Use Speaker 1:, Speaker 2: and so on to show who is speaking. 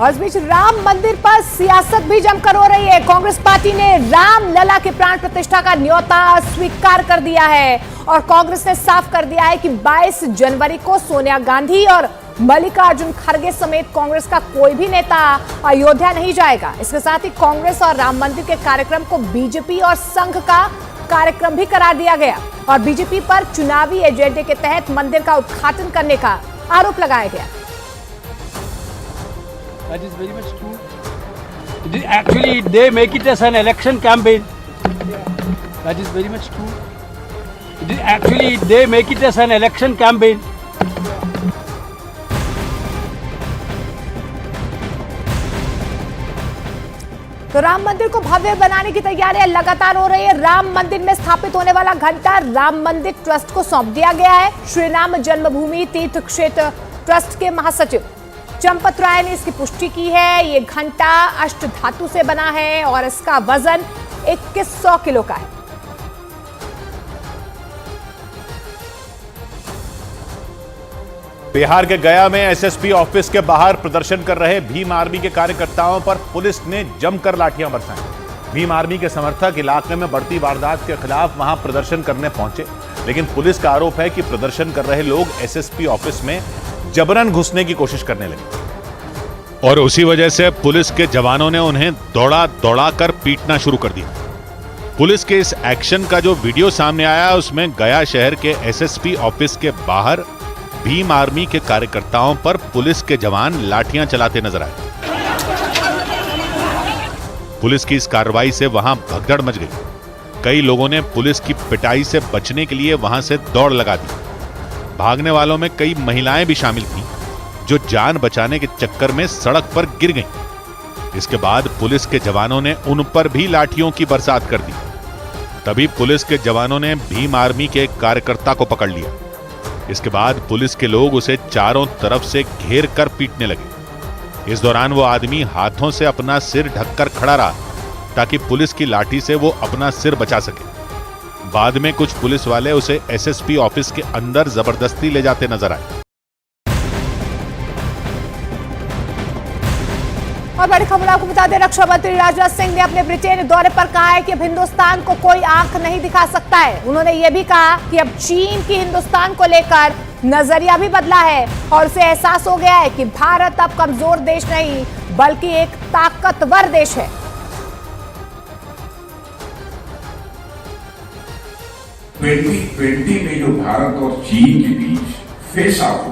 Speaker 1: और इस बीच राम मंदिर पर सियासत भी जमकर हो रही है। कांग्रेस पार्टी ने राम लला के प्राण प्रतिष्ठा का न्योता स्वीकार कर दिया है और कांग्रेस ने साफ कर दिया है कि 22 जनवरी को सोनिया गांधी और मल्लिकार्जुन खड़गे समेत कांग्रेस का कोई भी नेता अयोध्या नहीं जाएगा। इसके साथ ही कांग्रेस और राम मंदिर के कार्यक्रम को बीजेपी और संघ का कार्यक्रम भी करार दिया गया और बीजेपी पर चुनावी एजेंडे के तहत मंदिर का उद्घाटन करने का आरोप लगाया गया।
Speaker 2: That is very much true. Actually, they make it as an election campaign. That is very much true. Actually, they make it as an election campaign.
Speaker 1: तो राम मंदिर को भव्य बनाने की तैयारियां लगातार हो रही है। राम मंदिर में स्थापित होने वाला घंटा राम मंदिर ट्रस्ट को सौंप दिया गया है। श्री राम जन्मभूमि तीर्थ क्षेत्र ट्रस्ट के महासचिव चंपत राय ने इसकी पुष्टि की है। ये घंटा अष्ट धातु से बना है और इसका वजन 2100 किलो का है।
Speaker 3: बिहार के गया में एसएसपी ऑफिस के बाहर प्रदर्शन कर रहे भीम आर्मी के कार्यकर्ताओं पर पुलिस ने जमकर लाठियां बरसाई। भीम आर्मी के समर्थक इलाके में बढ़ती वारदात के खिलाफ वहां प्रदर्शन करने पहुंचे, लेकिन पुलिस का आरोप है कि प्रदर्शन कर रहे लोग एसएसपी ऑफिस में जबरन घुसने की कोशिश करने लगे और उसी वजह से पुलिस के जवानों ने उन्हें दौड़ा दौड़ा कर पीटना शुरू कर दिया। पुलिस के इस एक्शन का जो वीडियो सामने आया उसमें गया शहर के एसएसपी ऑफिस के बाहर भीम आर्मी के कार्यकर्ताओं पर पुलिस के जवान लाठियां चलाते नजर आए। पुलिस की इस कार्रवाई से वहां भगदड़ मच गई। कई लोगों ने पुलिस की पिटाई से बचने के लिए वहां से दौड़ लगा दी। भागने वालों में कई महिलाएं भी शामिल थीं, जो जान बचाने के चक्कर में सड़क पर गिर गईं। इसके बाद पुलिस के जवानों ने उन पर भी लाठियों की बरसात कर दी। तभी पुलिस के जवानों ने भीम आर्मी के एक कार्यकर्ता को पकड़ लिया। इसके बाद पुलिस के लोग उसे चारों तरफ से घेर कर पीटने लगे। इस दौरान वो आदमी हाथों से अपना सिर ढककर खड़ा रहा ताकि पुलिस की लाठी से वो अपना सिर बचा सके। बाद में कुछ पुलिस वाले उसे एसएसपी ऑफिस के अंदर जबरदस्ती ले जाते नजर आए।
Speaker 1: और बड़ी खबर आपको बता दें, रक्षा मंत्री राजनाथ सिंह ने अपने ब्रिटेन दौरे पर कहा है कि अब हिंदुस्तान को कोई आंख नहीं दिखा सकता है। उन्होंने यह भी कहा कि अब चीन की हिंदुस्तान को लेकर नजरिया भी बदला है और उसे एहसास हो गया है कि भारत अब कमजोर देश नहीं बल्कि एक ताकतवर देश है।
Speaker 4: 2020 में जो भारत और चीन के बीच फेस ऑफ